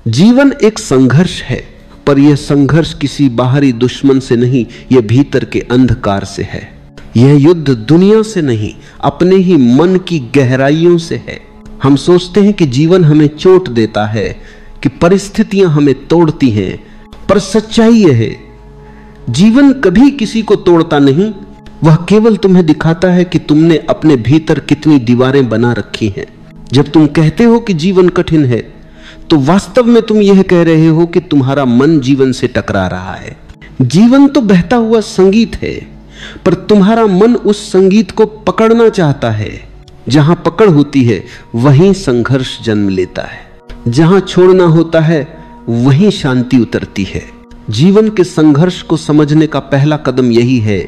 जीवन एक संघर्ष है, पर यह संघर्ष किसी बाहरी दुश्मन से नहीं, यह भीतर के अंधकार से है। यह युद्ध दुनिया से नहीं, अपने ही मन की गहराइयों से है। हम सोचते हैं कि जीवन हमें चोट देता है, कि परिस्थितियां हमें तोड़ती हैं, पर सच्चाई यह है, जीवन कभी किसी को तोड़ता नहीं। वह केवल तुम्हें दिखाता है कि तुमने अपने भीतर कितनी दीवारें बना रखी हैं। जब तुम कहते हो कि जीवन कठिन है, तो वास्तव में तुम यह कह रहे हो कि तुम्हारा मन जीवन से टकरा रहा है। जीवन तो बहता हुआ संगीत है, पर तुम्हारा मन उस संगीत को पकड़ना चाहता है। जहां पकड़ होती है वहीं संघर्ष जन्म लेता है, जहां छोड़ना होता है वहीं शांति उतरती है। जीवन के संघर्ष को समझने का पहला कदम यही है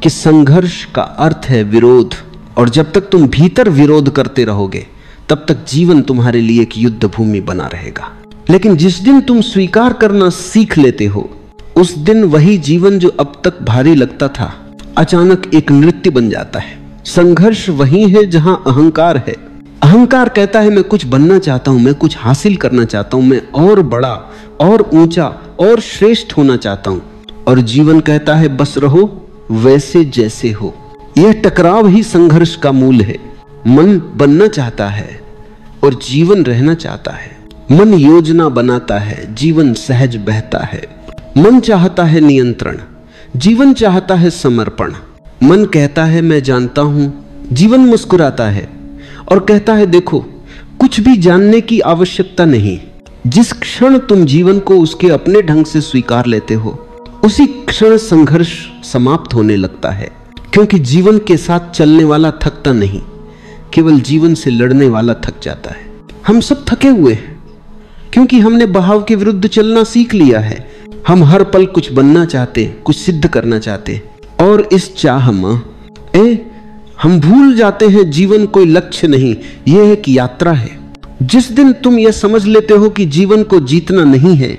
कि संघर्ष का अर्थ है विरोध, और जब तक तुम भीतर विरोध करते रहोगे तब तक जीवन तुम्हारे लिए एक युद्ध भूमि बना रहेगा। लेकिन जिस दिन तुम स्वीकार करना सीख लेते हो, उस दिन वही जीवन जो अब तक भारी लगता था अचानक एक नृत्य बन जाता है। संघर्ष वही है जहां अहंकार है। अहंकार कहता है मैं कुछ बनना चाहता हूं, मैं कुछ हासिल करना चाहता हूं, मैं और बड़ा और ऊंचा और श्रेष्ठ होना चाहता हूं। और जीवन कहता है बस रहो वैसे जैसे हो। यह टकराव ही संघर्ष का मूल है। मन बनना चाहता है और जीवन रहना चाहता है। मन योजना बनाता है, जीवन सहज बहता है। मन चाहता है नियंत्रण, जीवन चाहता है समर्पण। मन कहता है मैं जानता हूं, जीवन मुस्कुराता है और कहता है देखो कुछ भी जानने की आवश्यकता नहीं। जिस क्षण तुम जीवन को उसके अपने ढंग से स्वीकार लेते हो, उसी क्षण संघर्ष समाप्त होने लगता है, क्योंकि जीवन के साथ चलने वाला थकता नहीं, केवल जीवन से लड़ने वाला थक जाता है। हम सब थके हुए हैं क्योंकि हमने बहाव के विरुद्ध चलना सीख लिया है। हम हर पल कुछ बनना चाहते, कुछ सिद्ध करना चाहते, और इस चाह में हम भूल जाते हैं जीवन कोई लक्ष्य नहीं, यह एक यात्रा है। जिस दिन तुम यह समझ लेते हो कि जीवन को जीतना नहीं है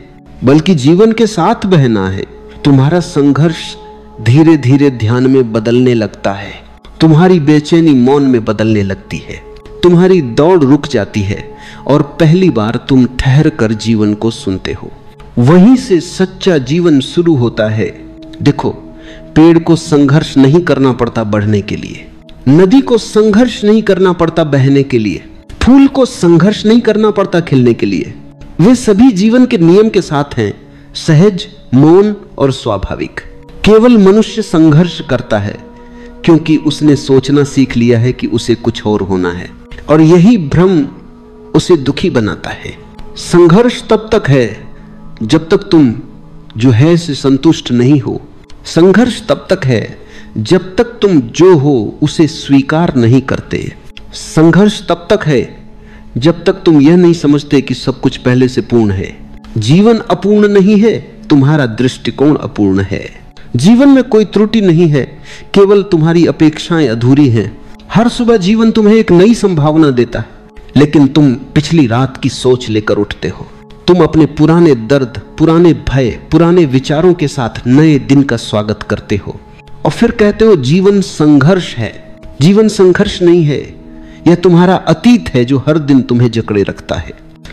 बल्कि जीवन के साथ बहना है, तुम्हारा संघर्ष धीरे धीरे ध्यान में बदलने लगता है। तुम्हारी बेचैनी मौन में बदलने लगती है, तुम्हारी दौड़ रुक जाती है और पहली बार तुम ठहर कर जीवन को सुनते हो। वहीं से सच्चा जीवन शुरू होता है। देखो, पेड़ को संघर्ष नहीं करना पड़ता बढ़ने के लिए, नदी को संघर्ष नहीं करना पड़ता बहने के लिए, फूल को संघर्ष नहीं करना पड़ता खिलने के लिए। वे सभी जीवन के नियम के साथ हैं, सहज, मौन और स्वाभाविक। केवल मनुष्य संघर्ष करता है क्योंकि उसने सोचना सीख लिया है कि उसे कुछ और होना है, और यही भ्रम उसे दुखी बनाता है। संघर्ष तब तक है जब तक तुम जो है से संतुष्ट नहीं हो। संघर्ष तब तक है जब तक तुम जो हो उसे स्वीकार नहीं करते। संघर्ष तब तक है जब तक तुम यह नहीं समझते कि सब कुछ पहले से पूर्ण है। जीवन अपूर्ण नहीं है, तुम्हारा दृष्टिकोण अपूर्ण है। जीवन में कोई त्रुटि नहीं है, केवल तुम्हारी अपेक्षाएं अधूरी हैं। हर सुबह जीवन तुम्हें एक नई संभावना देता है, लेकिन तुम पिछली रात की सोच लेकर उठते हो। तुम अपने पुराने दर्द, पुराने भय, पुराने विचारों के साथ नए दिन का स्वागत करते हो और फिर कहते हो जीवन संघर्ष है। जीवन संघर्ष नहीं है, यह तुम्हारा अतीत है जो हर दिन तुम्हें जकड़े रखता है।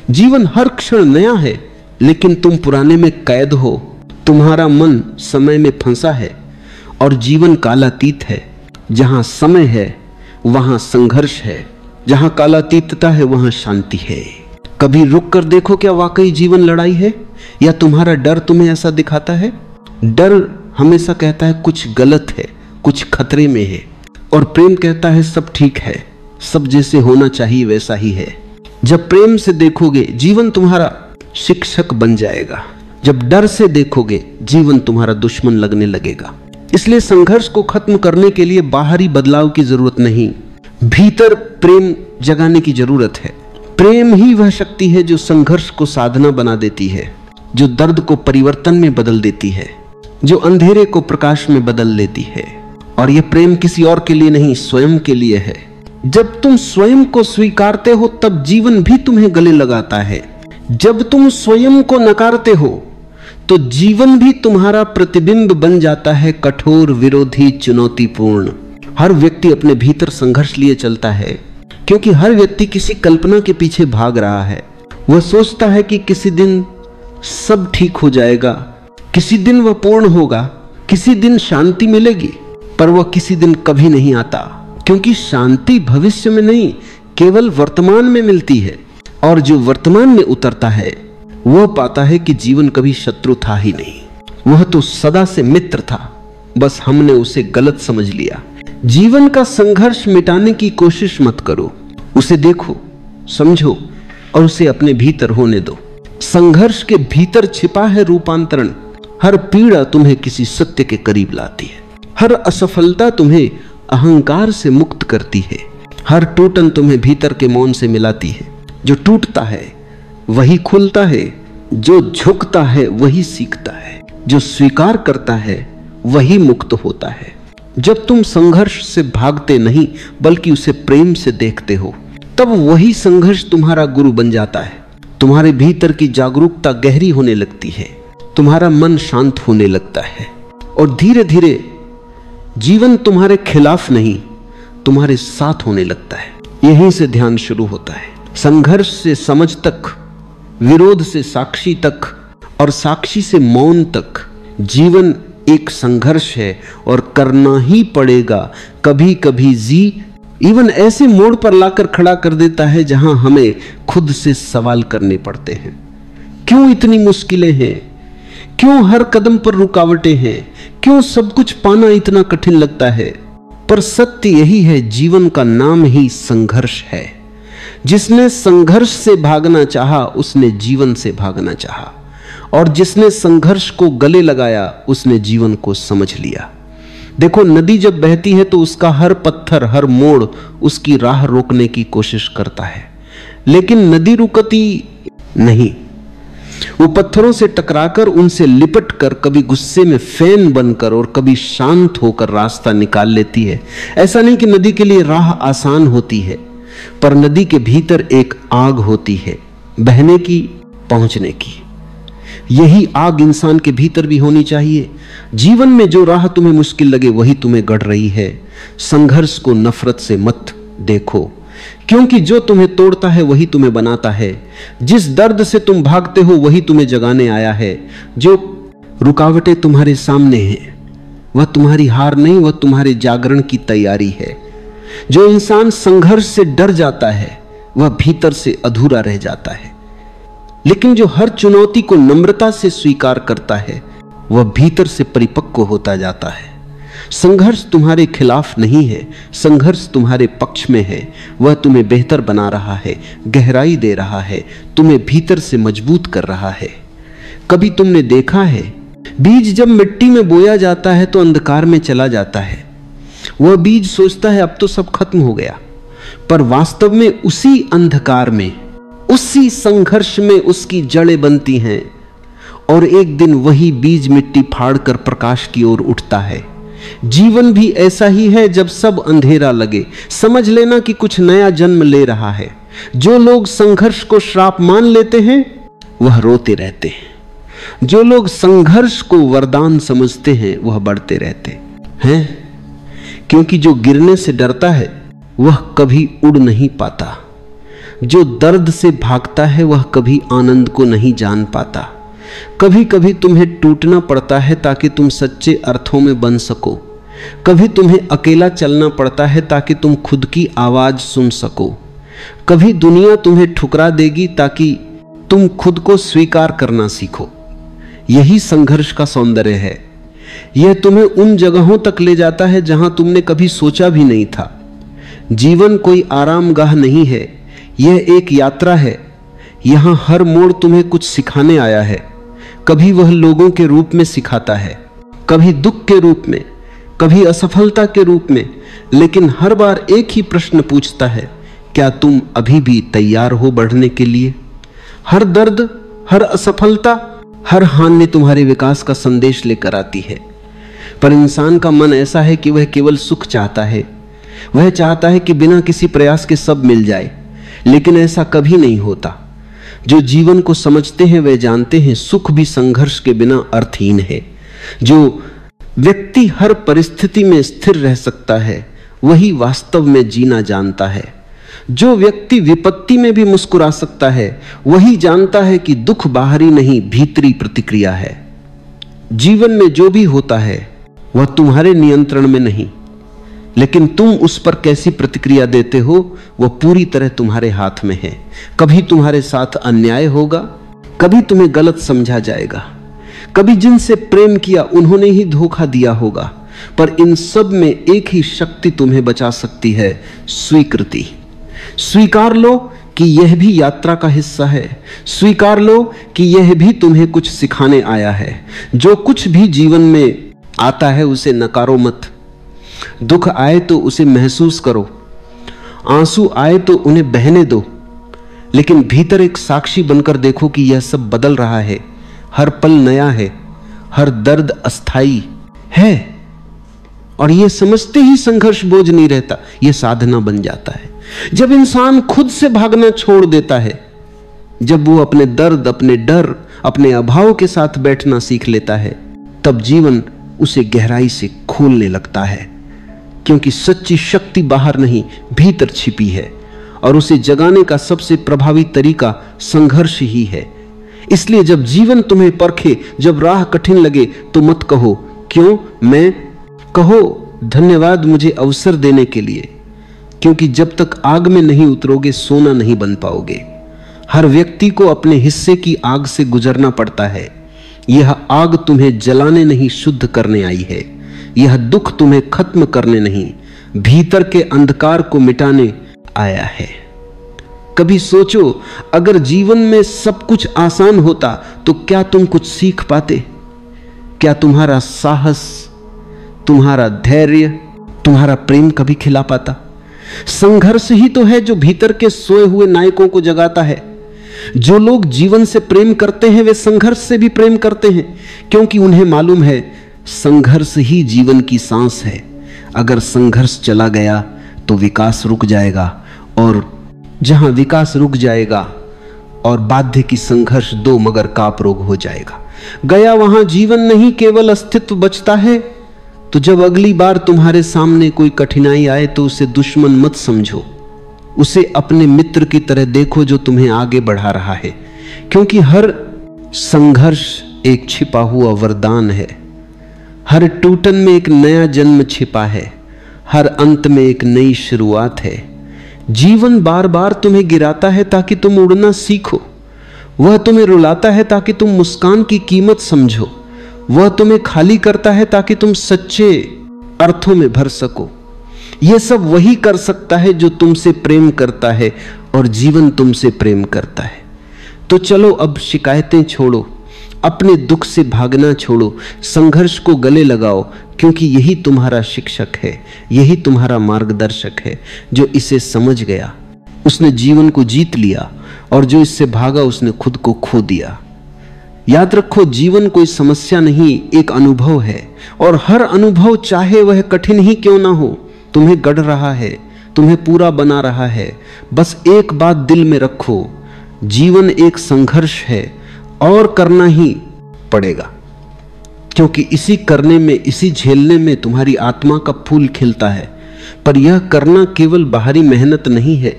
जीवन हर क्षण नया है, लेकिन तुम पुराने में कैद हो। तुम्हारा मन समय में फंसा है और जीवन कालातीत है। जहां समय है वहां संघर्ष है, जहां कालातीतता है वहां शांति है। कभी रुक कर देखो, क्या वाकई जीवन लड़ाई है या तुम्हारा डर तुम्हें ऐसा दिखाता है? डर हमेशा कहता है कुछ गलत है, कुछ खतरे में है, और प्रेम कहता है सब ठीक है, सब जैसे होना चाहिए वैसा ही है। जब प्रेम से देखोगे जीवन तुम्हारा शिक्षक बन जाएगा, जब डर से देखोगे जीवन तुम्हारा दुश्मन लगने लगेगा। इसलिए संघर्ष को खत्म करने के लिए बाहरी बदलाव की जरूरत नहीं, भीतर प्रेम जगाने की जरूरत है। प्रेम ही वह शक्ति है जो संघर्ष को साधना बना देती है, जो दर्द को परिवर्तन में बदल देती है, जो अंधेरे को प्रकाश में बदल लेती है। और यह प्रेम किसी और के लिए नहीं, स्वयं के लिए है। जब तुम स्वयं को स्वीकारते हो तब जीवन भी तुम्हें गले लगाता है। जब तुम स्वयं को नकारते हो तो जीवन भी तुम्हारा प्रतिबिंब बन जाता है, कठोर, विरोधी, चुनौतीपूर्ण। हर व्यक्ति अपने भीतर संघर्ष लिए चलता है, क्योंकि हर व्यक्ति किसी कल्पना के पीछे भाग रहा है। वह सोचता है कि किसी दिन सब ठीक हो जाएगा, किसी दिन वह पूर्ण होगा, किसी दिन शांति मिलेगी, पर वह किसी दिन कभी नहीं आता, क्योंकि शांति भविष्य में नहीं, केवल वर्तमान में मिलती है। और जो वर्तमान में उतरता है वह पाता है कि जीवन कभी शत्रु था ही नहीं, वह तो सदा से मित्र था, बस हमने उसे गलत समझ लिया। जीवन का संघर्ष मिटाने की कोशिश मत करो, उसे देखो, समझो और उसे अपने भीतर होने दो। संघर्ष के भीतर छिपा है रूपांतरण। हर पीड़ा तुम्हें किसी सत्य के करीब लाती है, हर असफलता तुम्हें अहंकार से मुक्त करती है, हर टूटन तुम्हें भीतर के मौन से मिलाती है। जो टूटता है वही खुलता है, जो झुकता है वही सीखता है, जो स्वीकार करता है वही मुक्त होता है। जब तुम संघर्ष से भागते नहीं बल्कि उसे प्रेम से देखते हो, तब वही संघर्ष तुम्हारा गुरु बन जाता है। तुम्हारे भीतर की जागरूकता गहरी होने लगती है, तुम्हारा मन शांत होने लगता है और धीरे धीरे जीवन तुम्हारे खिलाफ नहीं तुम्हारे साथ होने लगता है। यहीं से ध्यान शुरू होता है। संघर्ष से समझ तक, विरोध से साक्षी तक और साक्षी से मौन तक जीवन एक संघर्ष है और करना ही पड़ेगा। कभी कभी जी इवन ऐसे मोड़ पर लाकर खड़ा कर देता है जहां हमें खुद से सवाल करने पड़ते हैं, क्यों इतनी मुश्किलें हैं, क्यों हर कदम पर रुकावटें हैं, क्यों सब कुछ पाना इतना कठिन लगता है। पर सत्य यही है, जीवन का नाम ही संघर्ष है। जिसने संघर्ष से भागना चाहा उसने जीवन से भागना चाहा, और जिसने संघर्ष को गले लगाया उसने जीवन को समझ लिया। देखो, नदी जब बहती है तो उसका हर पत्थर, हर मोड़ उसकी राह रोकने की कोशिश करता है, लेकिन नदी रुकती नहीं। वो पत्थरों से टकराकर, उनसे लिपट कर, कभी गुस्से में फैन बनकर और कभी शांत होकर रास्ता निकाल लेती है। ऐसा नहीं कि नदी के लिए राह आसान होती है, पर नदी के भीतर एक आग होती है, बहने की, पहुंचने की। यही आग इंसान के भीतर भी होनी चाहिए। जीवन में जो राह तुम्हें मुश्किल लगे वही तुम्हें गढ़ रही है। संघर्ष को नफरत से मत देखो, क्योंकि जो तुम्हें तोड़ता है वही तुम्हें बनाता है। जिस दर्द से तुम भागते हो वही तुम्हें जगाने आया है। जो रुकावटें तुम्हारे सामने हैं वह तुम्हारी हार नहीं, वह तुम्हारे जागरण की तैयारी है। जो इंसान संघर्ष से डर जाता है वह भीतर से अधूरा रह जाता है, लेकिन जो हर चुनौती को नम्रता से स्वीकार करता है वह भीतर से परिपक्व होता जाता है। संघर्ष तुम्हारे खिलाफ नहीं है, संघर्ष तुम्हारे पक्ष में है। वह तुम्हें बेहतर बना रहा है, गहराई दे रहा है, तुम्हें भीतर से मजबूत कर रहा है। कभी तुमने देखा है, बीज जब मिट्टी में बोया जाता है तो अंधकार में चला जाता है। वह बीज सोचता है अब तो सब खत्म हो गया, पर वास्तव में उसी अंधकार में, उसी संघर्ष में उसकी जड़ें बनती हैं और एक दिन वही बीज मिट्टी फाड़कर प्रकाश की ओर उठता है। जीवन भी ऐसा ही है। जब सब अंधेरा लगे, समझ लेना कि कुछ नया जन्म ले रहा है। जो लोग संघर्ष को श्राप मान लेते हैं वह रोते रहते हैं, जो लोग संघर्ष को वरदान समझते हैं वह बढ़ते रहते हैं, क्योंकि जो गिरने से डरता है वह कभी उड़ नहीं पाता। जो दर्द से भागता है वह कभी आनंद को नहीं जान पाता। कभी कभी तुम्हें टूटना पड़ता है ताकि तुम सच्चे अर्थों में बन सको। कभी तुम्हें अकेला चलना पड़ता है ताकि तुम खुद की आवाज सुन सको। कभी दुनिया तुम्हें ठुकरा देगी ताकि तुम खुद को स्वीकार करना सीखो। यही संघर्ष का सौंदर्य है। यह तुम्हें उन जगहों तक ले जाता है जहां तुमने कभी सोचा भी नहीं था। जीवन कोई आरामगाह नहीं है, यह एक यात्रा है। यहां हर मोड़ तुम्हें कुछ सिखाने आया है। कभी वह लोगों के रूप में सिखाता है, कभी दुख के रूप में, कभी असफलता के रूप में, लेकिन हर बार एक ही प्रश्न पूछता है, क्या तुम अभी भी तैयार हो बढ़ने के लिए? हर दर्द, हर असफलता, हर हानि तुम्हारे विकास का संदेश लेकर आती है। पर इंसान का मन ऐसा है कि वह केवल सुख चाहता है। वह चाहता है कि बिना किसी प्रयास के सब मिल जाए, लेकिन ऐसा कभी नहीं होता। जो जीवन को समझते हैं वे जानते हैं सुख भी संघर्ष के बिना अर्थहीन है। जो व्यक्ति हर परिस्थिति में स्थिर रह सकता है वही वास्तव में जीना जानता है। जो व्यक्ति विपत्ति में भी मुस्कुरा सकता है वही जानता है कि दुख बाहरी नहीं, भीतरी प्रतिक्रिया है। जीवन में जो भी होता है वह तुम्हारे नियंत्रण में नहीं, लेकिन तुम उस पर कैसी प्रतिक्रिया देते हो वह पूरी तरह तुम्हारे हाथ में है। कभी तुम्हारे साथ अन्याय होगा, कभी तुम्हें गलत समझा जाएगा, कभी जिनसे प्रेम किया उन्होंने ही धोखा दिया होगा, पर इन सब में एक ही शक्ति तुम्हें बचा सकती है, स्वीकृति। स्वीकार लो कि यह भी यात्रा का हिस्सा है। स्वीकार लो कि यह भी तुम्हें कुछ सिखाने आया है। जो कुछ भी जीवन में आता है उसे नकारो मत। दुख आए तो उसे महसूस करो, आंसू आए तो उन्हें बहने दो, लेकिन भीतर एक साक्षी बनकर देखो कि यह सब बदल रहा है, हर पल नया है, हर दर्द अस्थाई है। और यह समझते ही संघर्ष बोझ नहीं रहता, यह साधना बन जाता है। जब इंसान खुद से भागना छोड़ देता है, जब वो अपने दर्द, अपने डर, अपने अभाव के साथ बैठना सीख लेता है, तब जीवन उसे गहराई से खोलने लगता है, क्योंकि सच्ची शक्ति बाहर नहीं भीतर छिपी है और उसे जगाने का सबसे प्रभावी तरीका संघर्ष ही है। इसलिए जब जीवन तुम्हें परखे, जब राह कठिन लगे तो मत कहो क्यों मैं, कहो धन्यवाद मुझे अवसर देने के लिए, क्योंकि जब तक आग में नहीं उतरोगे सोना नहीं बन पाओगे। हर व्यक्ति को अपने हिस्से की आग से गुजरना पड़ता है। यह आग तुम्हें जलाने नहीं शुद्ध करने आई है। यह दुख तुम्हें खत्म करने नहीं, भीतर के अंधकार को मिटाने आया है। कभी सोचो, अगर जीवन में सब कुछ आसान होता तो क्या तुम कुछ सीख पाते? क्या तुम्हारा साहस, तुम्हारा धैर्य, तुम्हारा प्रेम कभी खिला पाता? संघर्ष ही तो है जो भीतर के सोए हुए नायकों को जगाता है। जो लोग जीवन से प्रेम करते हैं वे संघर्ष से भी प्रेम करते हैं, क्योंकि उन्हें मालूम है संघर्ष ही जीवन की सांस है। अगर संघर्ष चला गया तो विकास रुक जाएगा, और जहां विकास रुक जाएगा और बाध्य की संघर्ष दो मगर काप रोग हो जाएगा। गया वहां जीवन नहीं, केवल अस्तित्व बचता है। तो जब अगली बार तुम्हारे सामने कोई कठिनाई आए तो उसे दुश्मन मत समझो, उसे अपने मित्र की तरह देखो जो तुम्हें आगे बढ़ा रहा है, क्योंकि हर संघर्ष एक छिपा हुआ वरदान है। हर टूटन में एक नया जन्म छिपा है, हर अंत में एक नई शुरुआत है। जीवन बार बार तुम्हें गिराता है ताकि तुम उड़ना सीखो, वह तुम्हें रुलाता है ताकि तुम मुस्कान की कीमत समझो, वह तुम्हें खाली करता है ताकि तुम सच्चे अर्थों में भर सको। यह सब वही कर सकता है जो तुमसे प्रेम करता है और जीवन तुमसे प्रेम करता है। तो चलो अब शिकायतें छोड़ो, अपने दुख से भागना छोड़ो, संघर्ष को गले लगाओ, क्योंकि यही तुम्हारा शिक्षक है, यही तुम्हारा मार्गदर्शक है। जो इसे समझ गया उसने जीवन को जीत लिया, और जो इससे भागा उसने खुद को खो दिया। याद रखो, जीवन कोई समस्या नहीं, एक अनुभव है, और हर अनुभव चाहे वह कठिन ही क्यों ना हो तुम्हें गढ़ रहा है, तुम्हें पूरा बना रहा है। बस एक बात दिल में रखो, जीवन एक संघर्ष है और करना ही पड़ेगा, क्योंकि इसी करने में, इसी झेलने में तुम्हारी आत्मा का फूल खिलता है। पर यह करना केवल बाहरी मेहनत नहीं है,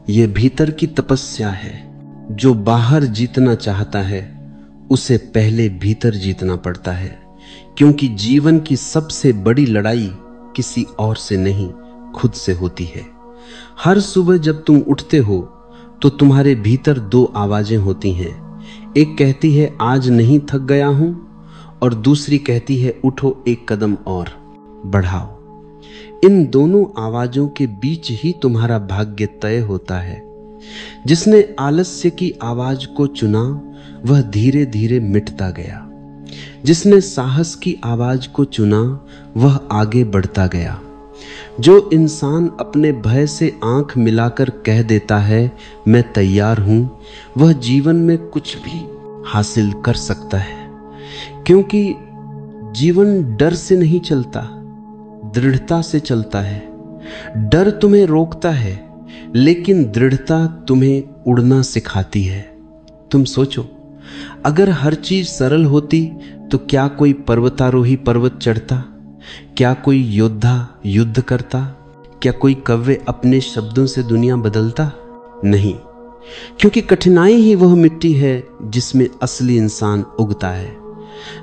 यह भीतर की तपस्या है। जो बाहर जीतना चाहता है उसे पहले भीतर जीतना पड़ता है, क्योंकि जीवन की सबसे बड़ी लड़ाई किसी और से नहीं, खुद से होती है। हर सुबह जब तुम उठते हो तो तुम्हारे भीतर दो आवाजें होती हैं। एक कहती है आज नहीं थक गया हूं, और दूसरी कहती है उठो एक कदम और बढ़ाओ। इन दोनों आवाजों के बीच ही तुम्हारा भाग्य तय होता है। जिसने आलस्य की आवाज को चुना वह धीरे धीरे मिटता गया, जिसने साहस की आवाज को चुना वह आगे बढ़ता गया। जो इंसान अपने भय से आंख मिलाकर कह देता है मैं तैयार हूं, वह जीवन में कुछ भी हासिल कर सकता है, क्योंकि जीवन डर से नहीं चलता, दृढ़ता से चलता है। डर तुम्हें रोकता है, लेकिन दृढ़ता तुम्हें उड़ना सिखाती है। तुम सोचो, अगर हर चीज सरल होती तो क्या कोई पर्वतारोही पर्वत चढ़ता? क्या कोई योद्धा युद्ध करता? क्या कोई काव्य अपने शब्दों से दुनिया बदलता? नहीं, क्योंकि कठिनाई ही वह मिट्टी है जिसमें असली इंसान उगता है।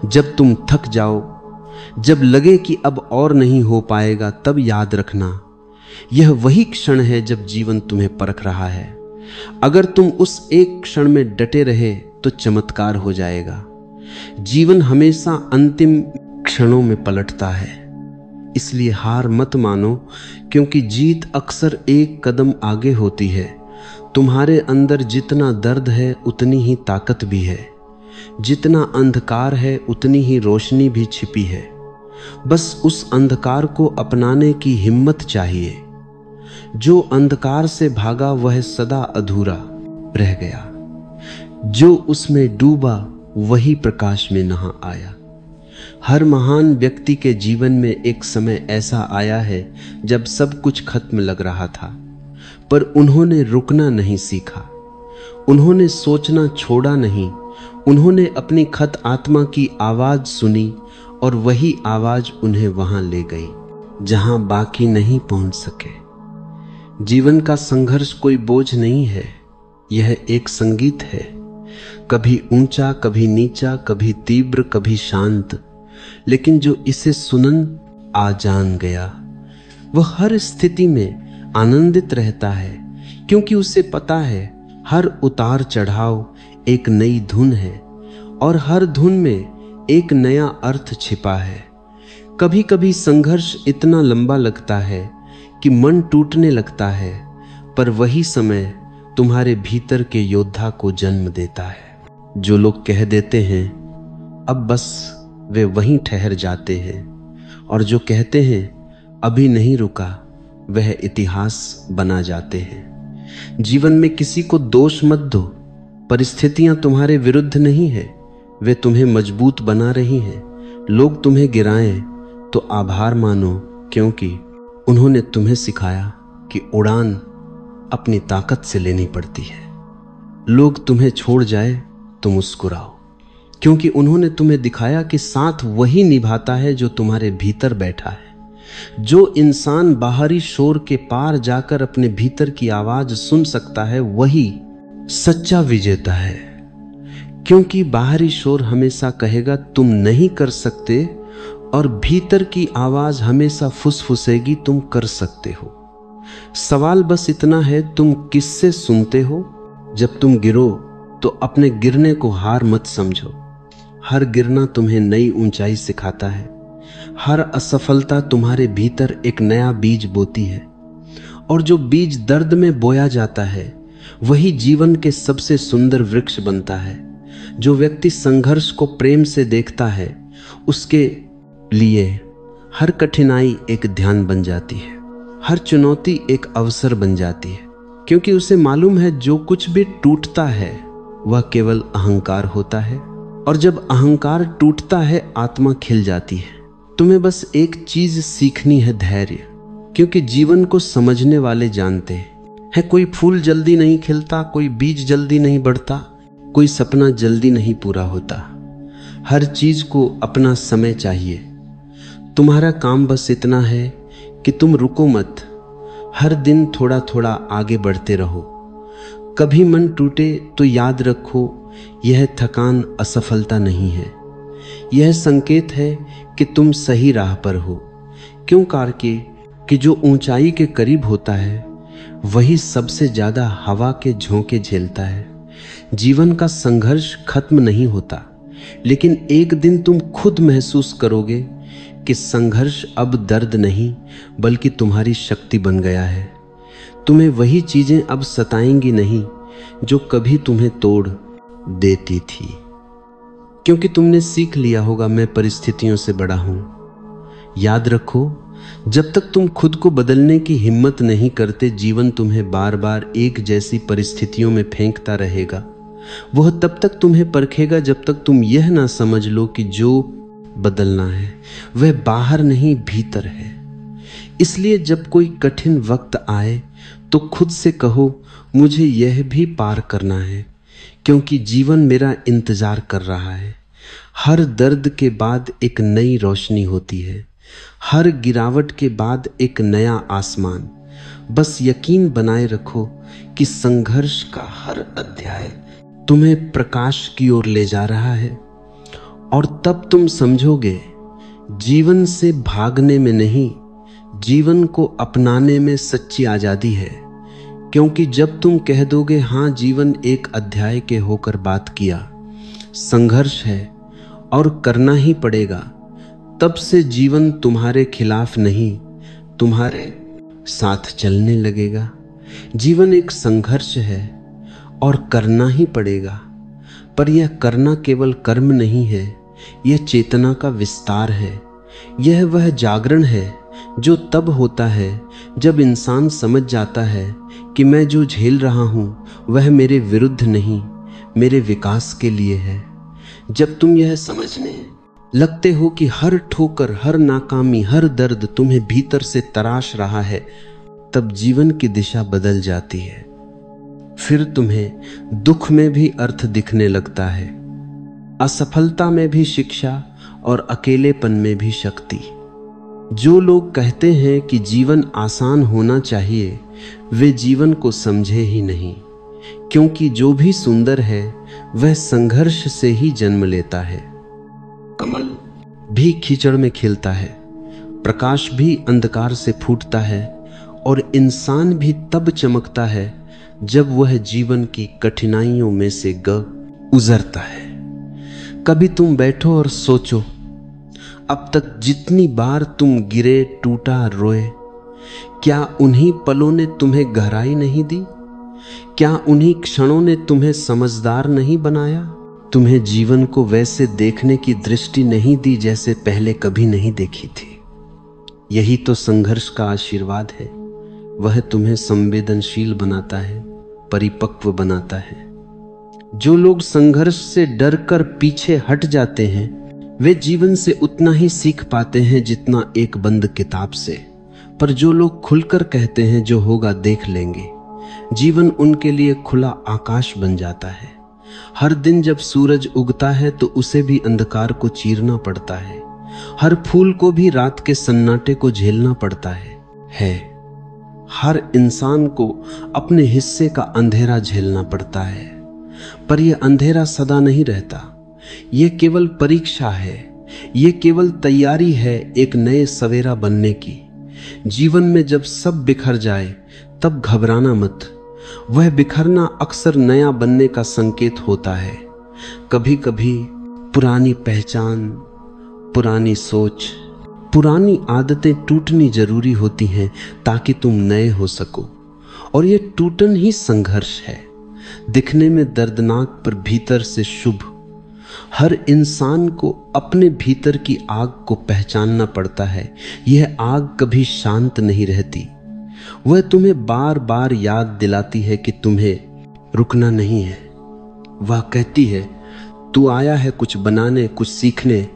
जब तुम थक जाओ, जब लगे कि अब और नहीं हो पाएगा, तब याद रखना यह वही क्षण है जब जीवन तुम्हें परख रहा है। अगर तुम उस एक क्षण में डटे रहे तो चमत्कार हो जाएगा। जीवन हमेशा अंतिम क्षणों में पलटता है, इसलिए हार मत मानो, क्योंकि जीत अक्सर एक कदम आगे होती है। तुम्हारे अंदर जितना दर्द है उतनी ही ताकत भी है, जितना अंधकार है उतनी ही रोशनी भी छिपी है। बस उस अंधकार को अपनाने की हिम्मत चाहिए। जो अंधकार से भागा वह सदा अधूरा रह गया, जो उसमें डूबा वही प्रकाश में नहा आया। हर महान व्यक्ति के जीवन में एक समय ऐसा आया है जब सब कुछ खत्म लग रहा था, पर उन्होंने रुकना नहीं सीखा, उन्होंने सोचना छोड़ा नहीं। उन्होंने अपनी खत आत्मा की आवाज सुनी और वही आवाज उन्हें वहां ले गई जहां बाकी नहीं पहुंच सके। जीवन का संघर्ष कोई बोझ नहीं है, यह एक संगीत है, कभी ऊंचा, कभी नीचा, कभी तीव्र, कभी शांत। लेकिन जो इसे सुनन आ जान गया, वह हर स्थिति में आनंदित रहता है, क्योंकि उसे पता है हर उतार चढ़ाव एक नई धुन है और हर धुन में एक नया अर्थ छिपा है। कभी कभी संघर्ष इतना लंबा लगता है कि मन टूटने लगता है, पर वही समय तुम्हारे भीतर के योद्धा को जन्म देता है। जो लोग कह देते हैं अब बस, वे वहीं ठहर जाते हैं, और जो कहते हैं अभी नहीं रुका, वह इतिहास बना जाते हैं। जीवन में किसी को दोष मत दो, परिस्थितियां तुम्हारे विरुद्ध नहीं है, वे तुम्हें मजबूत बना रही हैं। लोग तुम्हें गिराएं तो आभार मानो, क्योंकि उन्होंने तुम्हें सिखाया कि उड़ान अपनी ताकत से लेनी पड़ती है। लोग तुम्हें छोड़ जाए तो मुस्कुराओ, क्योंकि उन्होंने तुम्हें दिखाया कि साथ वही निभाता है जो तुम्हारे भीतर बैठा है। जो इंसान बाहरी शोर के पार जाकर अपने भीतर की आवाज सुन सकता है, वही सच्चा विजेता है। क्योंकि बाहरी शोर हमेशा कहेगा तुम नहीं कर सकते, और भीतर की आवाज हमेशा फुसफुसेगी तुम कर सकते हो। सवाल बस इतना है, तुम किससे सुनते हो? जब तुम गिरो तो अपने गिरने को हार मत समझो। हर गिरना तुम्हें नई ऊंचाई सिखाता है। हर असफलता तुम्हारे भीतर एक नया बीज बोती है, और जो बीज दर्द में बोया जाता है वही जीवन के सबसे सुंदर वृक्ष बनता है। जो व्यक्ति संघर्ष को प्रेम से देखता है, उसके लिए हर कठिनाई एक ध्यान बन जाती है, हर चुनौती एक अवसर बन जाती है, क्योंकि उसे मालूम है जो कुछ भी टूटता है वह केवल अहंकार होता है, और जब अहंकार टूटता है आत्मा खिल जाती है। तुम्हें बस एक चीज सीखनी है, धैर्य, क्योंकि जीवन को समझने वाले जानते हैं कोई फूल जल्दी नहीं खिलता, कोई बीज जल्दी नहीं बढ़ता, कोई सपना जल्दी नहीं पूरा होता। हर चीज को अपना समय चाहिए। तुम्हारा काम बस इतना है कि तुम रुको मत, हर दिन थोड़ा थोड़ा आगे बढ़ते रहो। कभी मन टूटे तो याद रखो, यह थकान असफलता नहीं है, यह संकेत है कि तुम सही राह पर हो। क्यों कि जो ऊंचाई के करीब होता है वही सबसे ज्यादा हवा के झोंके झेलता है। जीवन का संघर्ष खत्म नहीं होता, लेकिन एक दिन तुम खुद महसूस करोगे कि संघर्ष अब दर्द नहीं बल्कि तुम्हारी शक्ति बन गया है। तुम्हें वही चीजें अब सताएंगी नहीं जो कभी तुम्हें तोड़ देती थी, क्योंकि तुमने सीख लिया होगा मैं परिस्थितियों से बड़ा हूं। याद रखो, जब तक तुम खुद को बदलने की हिम्मत नहीं करते, जीवन तुम्हें बार बार एक जैसी परिस्थितियों में फेंकता रहेगा। वह तब तक तुम्हें परखेगा जब तक तुम यह ना समझ लो कि जो बदलना है वह बाहर नहीं भीतर है। इसलिए जब कोई कठिन वक्त आए तो खुद से कहो, मुझे यह भी पार करना है, क्योंकि जीवन मेरा इंतजार कर रहा है। हर दर्द के बाद एक नई रोशनी होती है। हर गिरावट के बाद एक नया आसमान। बस यकीन बनाए रखो कि संघर्ष का हर अध्याय तुम्हें प्रकाश की ओर ले जा रहा है। और तब तुम समझोगे जीवन से भागने में नहीं, जीवन को अपनाने में सच्ची आजादी है। क्योंकि जब तुम कह दोगे हाँ, जीवन एक अध्याय के होकर बात किया, संघर्ष है और करना ही पड़ेगा, तब से जीवन तुम्हारे खिलाफ नहीं, तुम्हारे साथ चलने लगेगा। जीवन एक संघर्ष है और करना ही पड़ेगा। पर यह करना केवल कर्म नहीं है, यह चेतना का विस्तार है। यह वह जागरण है जो तब होता है जब इंसान समझ जाता है कि मैं जो झेल रहा हूं वह मेरे विरुद्ध नहीं, मेरे विकास के लिए है। जब तुम यह समझने लगते हो कि हर ठोकर, हर नाकामी, हर दर्द तुम्हें भीतर से तराश रहा है, तब जीवन की दिशा बदल जाती है। फिर तुम्हें दुख में भी अर्थ दिखने लगता है, असफलता में भी शिक्षा और अकेलेपन में भी शक्ति। जो लोग कहते हैं कि जीवन आसान होना चाहिए, वे जीवन को समझे ही नहीं। क्योंकि जो भी सुंदर है वह संघर्ष से ही जन्म लेता है। कमल भी कीचड़ में खिलता है, प्रकाश भी अंधकार से फूटता है, और इंसान भी तब चमकता है जब वह जीवन की कठिनाइयों में से गुजरता है। कभी तुम बैठो और सोचो, अब तक जितनी बार तुम गिरे, टूटा, रोए, क्या उन्हीं पलों ने तुम्हें गहराई नहीं दी? क्या उन्हीं क्षणों ने तुम्हें समझदार नहीं बनाया? तुम्हें जीवन को वैसे देखने की दृष्टि नहीं दी जैसे पहले कभी नहीं देखी थी। यही तो संघर्ष का आशीर्वाद है। वह तुम्हें संवेदनशील बनाता है, परिपक्व बनाता है। जो लोग संघर्ष से डरकर पीछे हट जाते हैं, वे जीवन से उतना ही सीख पाते हैं जितना एक बंद किताब से। पर जो लोग खुलकर कहते हैं जो होगा देख लेंगे, जीवन उनके लिए खुला आकाश बन जाता है। हर दिन जब सूरज उगता है तो उसे भी अंधकार को चीरना पड़ता है। हर फूल को भी रात के सन्नाटे को झेलना पड़ता है। हर इंसान को अपने हिस्से का अंधेरा झेलना पड़ता है। पर यह अंधेरा सदा नहीं रहता। यह केवल परीक्षा है, यह केवल तैयारी है एक नए सवेरा बनने की। जीवन में जब सब बिखर जाए तब घबराना मत। वह बिखरना अक्सर नया बनने का संकेत होता है। कभी कभी पुरानी पहचान, पुरानी सोच, पुरानी आदतें टूटनी जरूरी होती हैं ताकि तुम नए हो सको। और यह टूटन ही संघर्ष है, दिखने में दर्दनाक पर भीतर से शुभ। हर इंसान को अपने भीतर की आग को पहचानना पड़ता है। यह आग कभी शांत नहीं रहती। वह तुम्हें बार बार याद दिलाती है कि तुम्हें रुकना नहीं है। वह कहती है तू आया है कुछ बनाने, कुछ सीखने,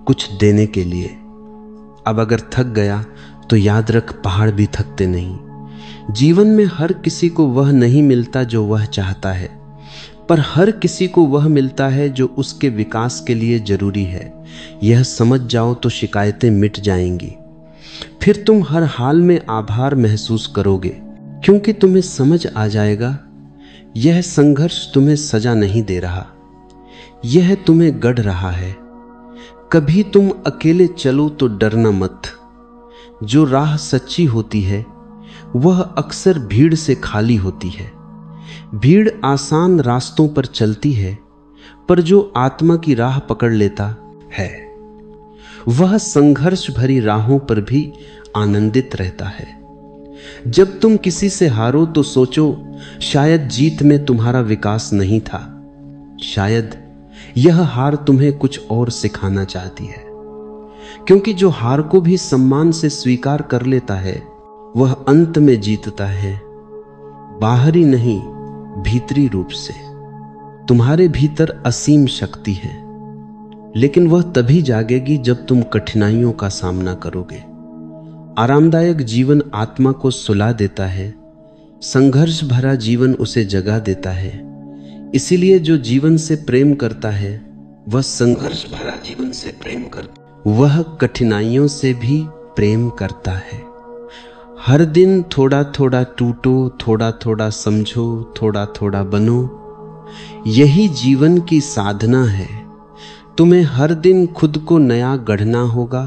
कुछ देने के लिए। अब अगर थक गया तो याद रख, पहाड़ भी थकते नहीं। जीवन में हर किसी को वह नहीं मिलता जो वह चाहता है, पर हर किसी को वह मिलता है जो उसके विकास के लिए जरूरी है। यह समझ जाओ तो शिकायतें मिट जाएंगी। फिर तुम हर हाल में आभार महसूस करोगे, क्योंकि तुम्हें समझ आ जाएगा यह संघर्ष तुम्हें सजा नहीं दे रहा, यह तुम्हें गढ़ रहा है। कभी तुम अकेले चलो तो डरना मत। जो राह सच्ची होती है वह अक्सर भीड़ से खाली होती है। भीड़ आसान रास्तों पर चलती है, पर जो आत्मा की राह पकड़ लेता है वह संघर्ष भरी राहों पर भी आनंदित रहता है। जब तुम किसी से हारो तो सोचो शायद जीत में तुम्हारा विकास नहीं था, शायद यह हार तुम्हें कुछ और सिखाना चाहती है। क्योंकि जो हार को भी सम्मान से स्वीकार कर लेता है वह अंत में जीतता है, बाहरी नहीं भीतरी रूप से। तुम्हारे भीतर असीम शक्ति है, लेकिन वह तभी जागेगी जब तुम कठिनाइयों का सामना करोगे। आरामदायक जीवन आत्मा को सुला देता है, संघर्ष भरा जीवन उसे जगा देता है। इसीलिए जो जीवन से प्रेम करता है वह संघर्ष भरा जीवन से प्रेम करता है। वह कठिनाइयों से भी प्रेम करता है। हर दिन थोड़ा थोड़ा टूटो, थोड़ा थोड़ा समझो, थोड़ा थोड़ा बनो। यही जीवन की साधना है। तुम्हें हर दिन खुद को नया गढ़ना होगा।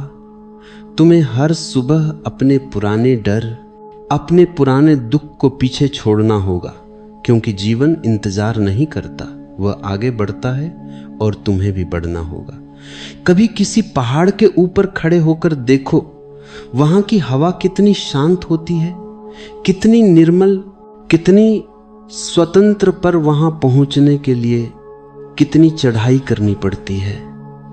तुम्हें हर सुबह अपने पुराने डर, अपने पुराने दुख को पीछे छोड़ना होगा, क्योंकि जीवन इंतजार नहीं करता, वह आगे बढ़ता है और तुम्हें भी बढ़ना होगा। कभी किसी पहाड़ के ऊपर खड़े होकर देखो, वहां की हवा कितनी शांत होती है, कितनी निर्मल, कितनी स्वतंत्र। पर वहां पहुंचने के लिए कितनी चढ़ाई करनी पड़ती है,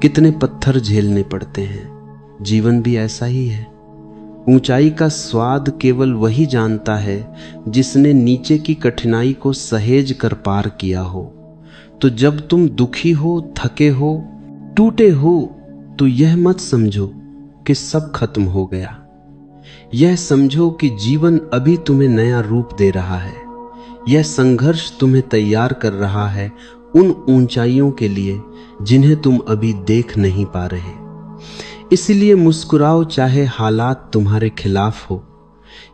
कितने पत्थर झेलने पड़ते हैं। जीवन भी ऐसा ही है। ऊंचाई का स्वाद केवल वही जानता है जिसने नीचे की कठिनाई को सहेज कर पार किया हो। तो जब तुम दुखी हो, थके हो, टूटे हो, तो यह मत समझो कि सब खत्म हो गया। यह समझो कि जीवन अभी तुम्हें नया रूप दे रहा है। यह संघर्ष तुम्हें तैयार कर रहा है उन ऊंचाइयों के लिए जिन्हें तुम अभी देख नहीं पा रहे। इसलिए मुस्कुराओ चाहे हालात तुम्हारे खिलाफ हो,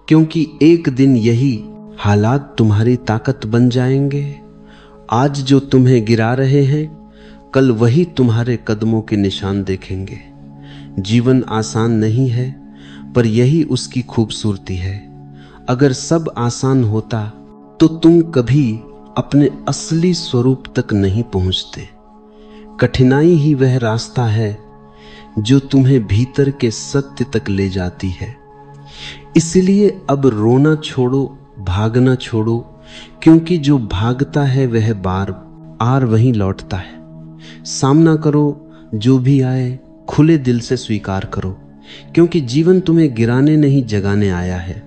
क्योंकि एक दिन यही हालात तुम्हारी ताकत बन जाएंगे। आज जो तुम्हें गिरा रहे हैं, कल वही तुम्हारे कदमों के निशान देखेंगे। जीवन आसान नहीं है, पर यही उसकी खूबसूरती है। अगर सब आसान होता तो तुम कभी अपने असली स्वरूप तक नहीं पहुंचते। कठिनाई ही वह रास्ता है जो तुम्हें भीतर के सत्य तक ले जाती है। इसलिए अब रोना छोड़ो, भागना छोड़ो, क्योंकि जो भागता है वह बार वहीं लौटता है। सामना करो, जो भी आए खुले दिल से स्वीकार करो, क्योंकि जीवन तुम्हें गिराने नहीं जगाने आया है।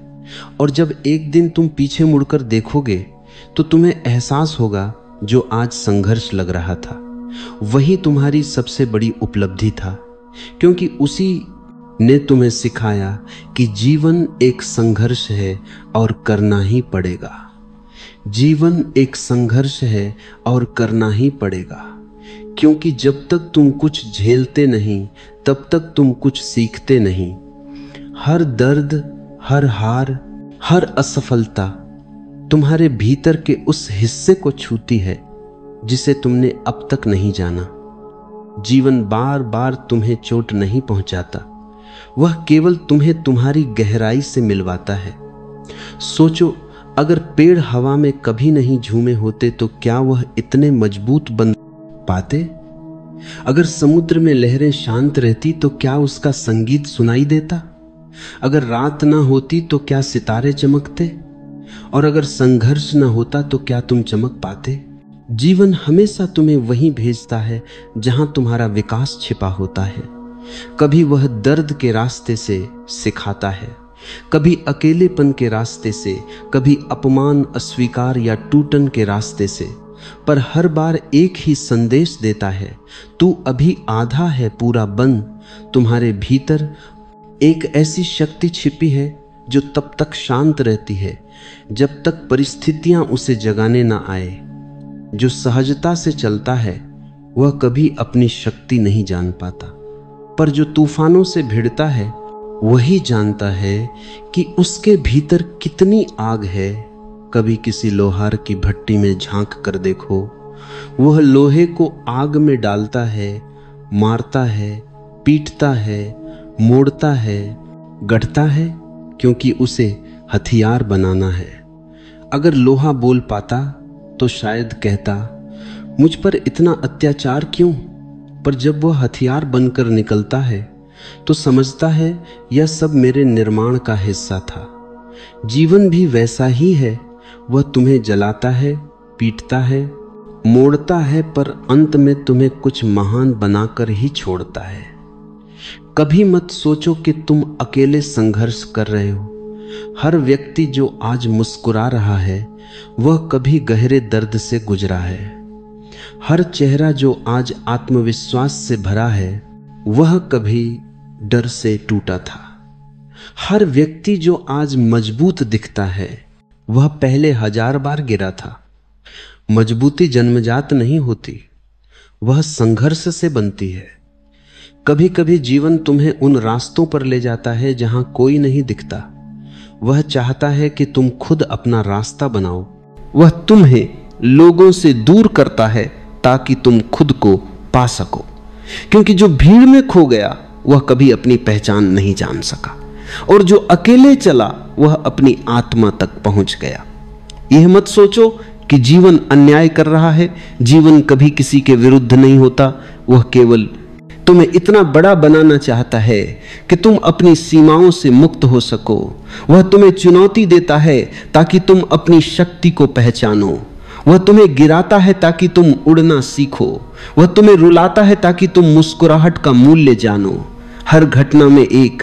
और जब एक दिन तुम पीछे मुड़कर देखोगे तो तुम्हें एहसास होगा जो आज संघर्ष लग रहा था वही तुम्हारी सबसे बड़ी उपलब्धि था, क्योंकि उसी ने तुम्हें सिखाया कि जीवन एक संघर्ष है और करना ही पड़ेगा। जीवन एक संघर्ष है और करना ही पड़ेगा, क्योंकि जब तक तुम कुछ झेलते नहीं तब तक तुम कुछ सीखते नहीं। हर दर्द, हर हार, हर असफलता तुम्हारे भीतर के उस हिस्से को छूती है जिसे तुमने अब तक नहीं जाना। जीवन बार बार तुम्हें चोट नहीं पहुंचाता, वह केवल तुम्हें तुम्हारी गहराई से मिलवाता है। सोचो, अगर पेड़ हवा में कभी नहीं झूमे होते तो क्या वह इतने मजबूत बन पाते? अगर समुद्र में लहरें शांत रहती तो क्या उसका संगीत सुनाई देता? अगर रात ना होती तो क्या सितारे चमकते? और अगर संघर्ष न होता तो क्या तुम चमक पाते? जीवन हमेशा तुम्हें वहीं भेजता है जहां तुम्हारा विकास छिपा होता है। कभी वह दर्द के रास्ते से सिखाता है, कभी अकेलेपन के रास्ते से, कभी अपमान, अस्वीकार या टूटन के रास्ते से, पर हर बार एक ही संदेश देता है, तू अभी आधा है, पूरा बन। तुम्हारे भीतर एक ऐसी शक्ति छिपी है जो तब तक शांत रहती है जब तक परिस्थितियां उसे जगाने ना आए। जो सहजता से चलता है वह कभी अपनी शक्ति नहीं जान पाता, पर जो तूफानों से भिड़ता है वही जानता है कि उसके भीतर कितनी आग है। कभी किसी लोहार की भट्टी में झांक कर देखो, वह लोहे को आग में डालता है, मारता है, पीटता है, मोड़ता है, गढ़ता है, क्योंकि उसे हथियार बनाना है। अगर लोहा बोल पाता तो शायद कहता, मुझ पर इतना अत्याचार क्यों? पर जब वह हथियार बनकर निकलता है तो समझता है यह सब मेरे निर्माण का हिस्सा था। जीवन भी वैसा ही है, वह तुम्हें जलाता है, पीटता है, मोड़ता है, पर अंत में तुम्हें कुछ महान बनाकर ही छोड़ता है। कभी मत सोचो कि तुम अकेले संघर्ष कर रहे हो। हर व्यक्ति जो आज मुस्कुरा रहा है वह कभी गहरे दर्द से गुजरा है। हर चेहरा जो आज आत्मविश्वास से भरा है वह कभी डर से टूटा था। हर व्यक्ति जो आज मजबूत दिखता है वह पहले 1000 बार गिरा था। मजबूती जन्मजात नहीं होती, वह संघर्ष से बनती है। कभी कभी जीवन तुम्हें उन रास्तों पर ले जाता है जहां कोई नहीं दिखता। वह चाहता है कि तुम खुद अपना रास्ता बनाओ। वह तुम्हें लोगों से दूर करता है ताकि तुम खुद को पा सको, क्योंकि जो भीड़ में खो गया वह कभी अपनी पहचान नहीं जान सका, और जो अकेले चला वह अपनी आत्मा तक पहुंच गया। यह मत सोचो कि जीवन अन्याय कर रहा है। जीवन कभी किसी के विरुद्ध नहीं होता। वह केवल तुम्हें इतना बड़ा बनाना चाहता है कि तुम अपनी सीमाओं से मुक्त हो सको। वह तुम्हें चुनौती देता है ताकि तुम अपनी शक्ति को पहचानो। वह तुम्हें गिराता है ताकि तुम उड़ना सीखो। वह तुम्हें रुलाता है ताकि तुम मुस्कुराहट का मूल्य जानो। हर घटना में एक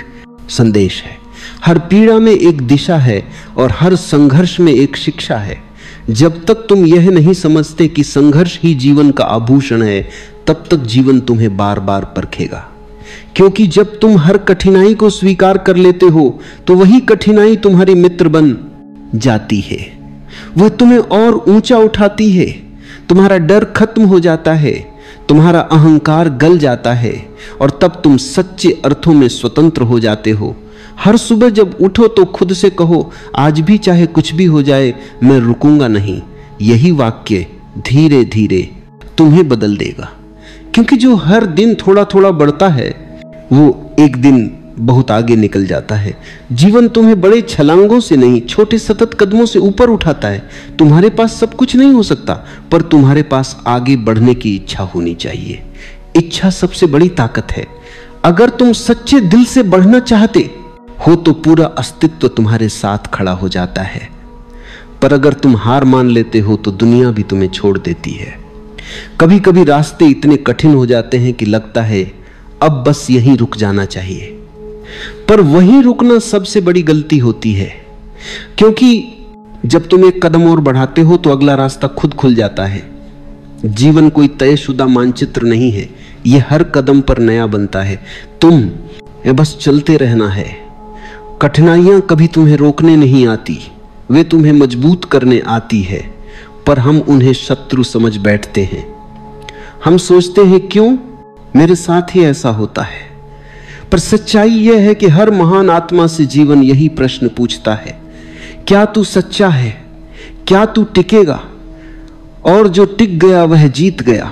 संदेश है, हर पीड़ा में एक दिशा है, और हर संघर्ष में एक शिक्षा है। जब तक तुम यह नहीं समझते कि संघर्ष ही जीवन का आभूषण है, तब तक जीवन तुम्हें बार बार परखेगा। क्योंकि जब तुम हर कठिनाई को स्वीकार कर लेते हो तो वही कठिनाई तुम्हारी मित्र बन जाती है। वह तुम्हें और ऊंचा उठाती है। तुम्हारा डर खत्म हो जाता है, तुम्हारा अहंकार गल जाता है, और तब तुम सच्चे अर्थों में स्वतंत्र हो जाते हो। हर सुबह जब उठो तो खुद से कहो, आज भी चाहे कुछ भी हो जाए मैं रुकूंगा नहीं। यही वाक्य धीरे धीरे तुम्हें बदल देगा, क्योंकि जो हर दिन थोड़ा थोड़ा बढ़ता है वो एक दिन बहुत आगे निकल जाता है। जीवन तुम्हें बड़े छलांगों से नहीं, छोटे सतत कदमों से ऊपर उठाता है। तुम्हारे पास सब कुछ नहीं हो सकता, पर तुम्हारे पास आगे बढ़ने की इच्छा होनी चाहिए। इच्छा सबसे बड़ी ताकत है। अगर तुम सच्चे दिल से बढ़ना चाहते हो तो पूरा अस्तित्व तुम्हारे साथ खड़ा हो जाता है, पर अगर तुम हार मान लेते हो तो दुनिया भी तुम्हें छोड़ देती है। कभी कभी रास्ते इतने कठिन हो जाते हैं कि लगता है अब बस यहीं रुक जाना चाहिए, पर वहीं रुकना सबसे बड़ी गलती होती है। क्योंकि जब तुम एक कदम और बढ़ाते हो तो अगला रास्ता खुद खुल जाता है। जीवन कोई तयशुदा मानचित्र नहीं है, यह हर कदम पर नया बनता है। तुम बस चलते रहना है। कठिनाइयां कभी तुम्हें रोकने नहीं आती, वे तुम्हें मजबूत करने आती है, पर हम उन्हें शत्रु समझ बैठते हैं। हम सोचते हैं क्यों मेरे साथ ही ऐसा होता है, पर सच्चाई यह है कि हर महान आत्मा से जीवन यही प्रश्न पूछता है, क्या तू सच्चा है? क्या तू टिकेगा? और जो टिक गया वह जीत गया।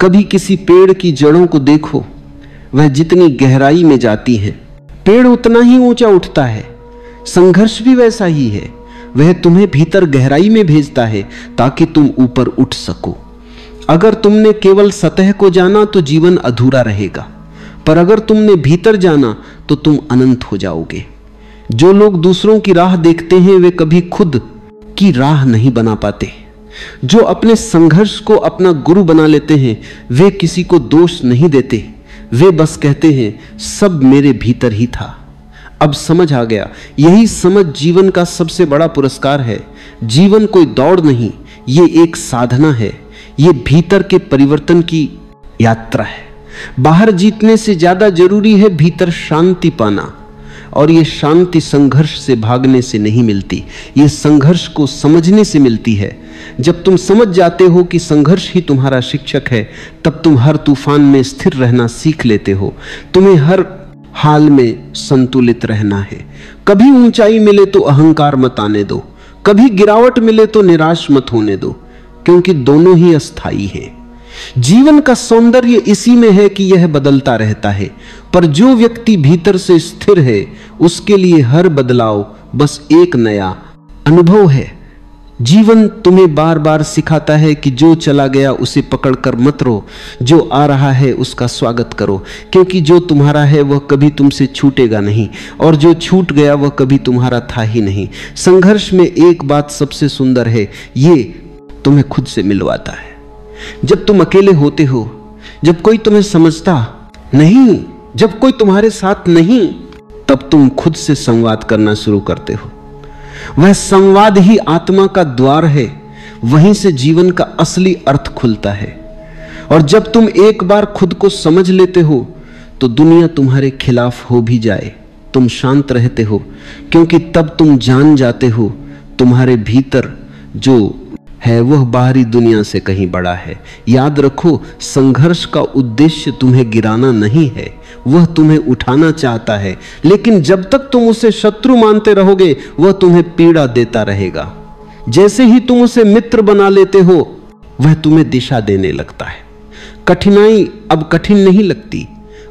कभी किसी पेड़ की जड़ों को देखो, वह जितनी गहराई में जाती है पेड़ उतना ही ऊंचा उठता है। संघर्ष भी वैसा ही है, वह तुम्हें भीतर गहराई में भेजता है ताकि तुम ऊपर उठ सको। अगर तुमने केवल सतह को जाना तो जीवन अधूरा रहेगा, पर अगर तुमने भीतर जाना तो तुम अनंत हो जाओगे। जो लोग दूसरों की राह देखते हैं वे कभी खुद की राह नहीं बना पाते। जो अपने संघर्ष को अपना गुरु बना लेते हैं वे किसी को दोष नहीं देते, वे बस कहते हैं सब मेरे भीतर ही था। अब समझ आ गया, यही समझ जीवन का सबसे बड़ा पुरस्कार है। जीवन कोई दौड़ नहीं, ये एक साधना है, ये भीतर के परिवर्तन की यात्रा है। बाहर जीतने से ज्यादा जरूरी है भीतर शांति पाना, और ये शांति संघर्ष से भागने से नहीं मिलती, ये संघर्ष को समझने से मिलती है। जब तुम समझ जाते हो कि संघर्ष ही तुम्हारा शिक्षक है, तब तुम हर तूफान में स्थिर रहना सीख लेते हो। तुम्हें हर हाल में संतुलित रहना है। कभी ऊंचाई मिले तो अहंकार मत आने दो, कभी गिरावट मिले तो निराश मत होने दो, क्योंकि दोनों ही अस्थाई हैं। जीवन का सौंदर्य इसी में है कि यह बदलता रहता है, पर जो व्यक्ति भीतर से स्थिर है उसके लिए हर बदलाव बस एक नया अनुभव है। जीवन तुम्हें बार बार सिखाता है कि जो चला गया उसे पकड़कर मत रो, जो आ रहा है उसका स्वागत करो, क्योंकि जो तुम्हारा है वह कभी तुमसे छूटेगा नहीं, और जो छूट गया वह कभी तुम्हारा था ही नहीं। संघर्ष में एक बात सबसे सुंदर है, ये तुम्हें खुद से मिलवाता है। जब तुम अकेले होते हो, जब कोई तुम्हें समझता नहीं, जब कोई तुम्हारे साथ नहीं, तब तुम खुद से संवाद करना शुरू करते हो। वह संवाद ही आत्मा का द्वार है, वहीं से जीवन का असली अर्थ खुलता है। और जब तुम एक बार खुद को समझ लेते हो तो दुनिया तुम्हारे खिलाफ हो भी जाए तुम शांत रहते हो, क्योंकि तब तुम जान जाते हो तुम्हारे भीतर जो है वह बाहरी दुनिया से कहीं बड़ा है। याद रखो, संघर्ष का उद्देश्य तुम्हें गिराना नहीं है, वह तुम्हें उठाना चाहता है। लेकिन जब तक तुम उसे शत्रु मानते रहोगे, वह तुम्हें पीड़ा देता रहेगा। जैसे ही तुम उसे मित्र बना लेते हो, वह तुम्हें दिशा देने लगता है। कठिनाई अब कठिन नहीं लगती,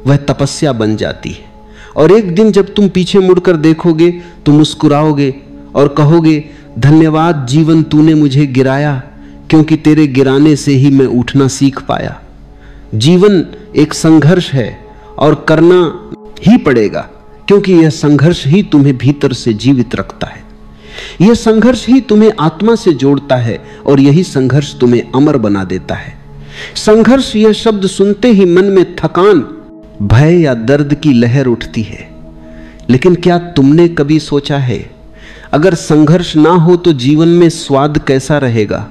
वह तपस्या बन जाती है। और एक दिन जब तुम पीछे मुड़कर देखोगे तो मुस्कुराओगे और कहोगे, धन्यवाद जीवन, तूने मुझे गिराया, क्योंकि तेरे गिराने से ही मैं उठना सीख पाया। जीवन एक संघर्ष है और करना ही पड़ेगा, क्योंकि यह संघर्ष ही तुम्हें भीतर से जीवित रखता है। यह संघर्ष ही तुम्हें आत्मा से जोड़ता है और यही संघर्ष तुम्हें अमर बना देता है। संघर्ष यह शब्द सुनते ही मन में थकान, भय या दर्द की लहर उठती है। लेकिन क्या तुमने कभी सोचा है, अगर संघर्ष ना हो तो जीवन में स्वाद कैसा रहेगा?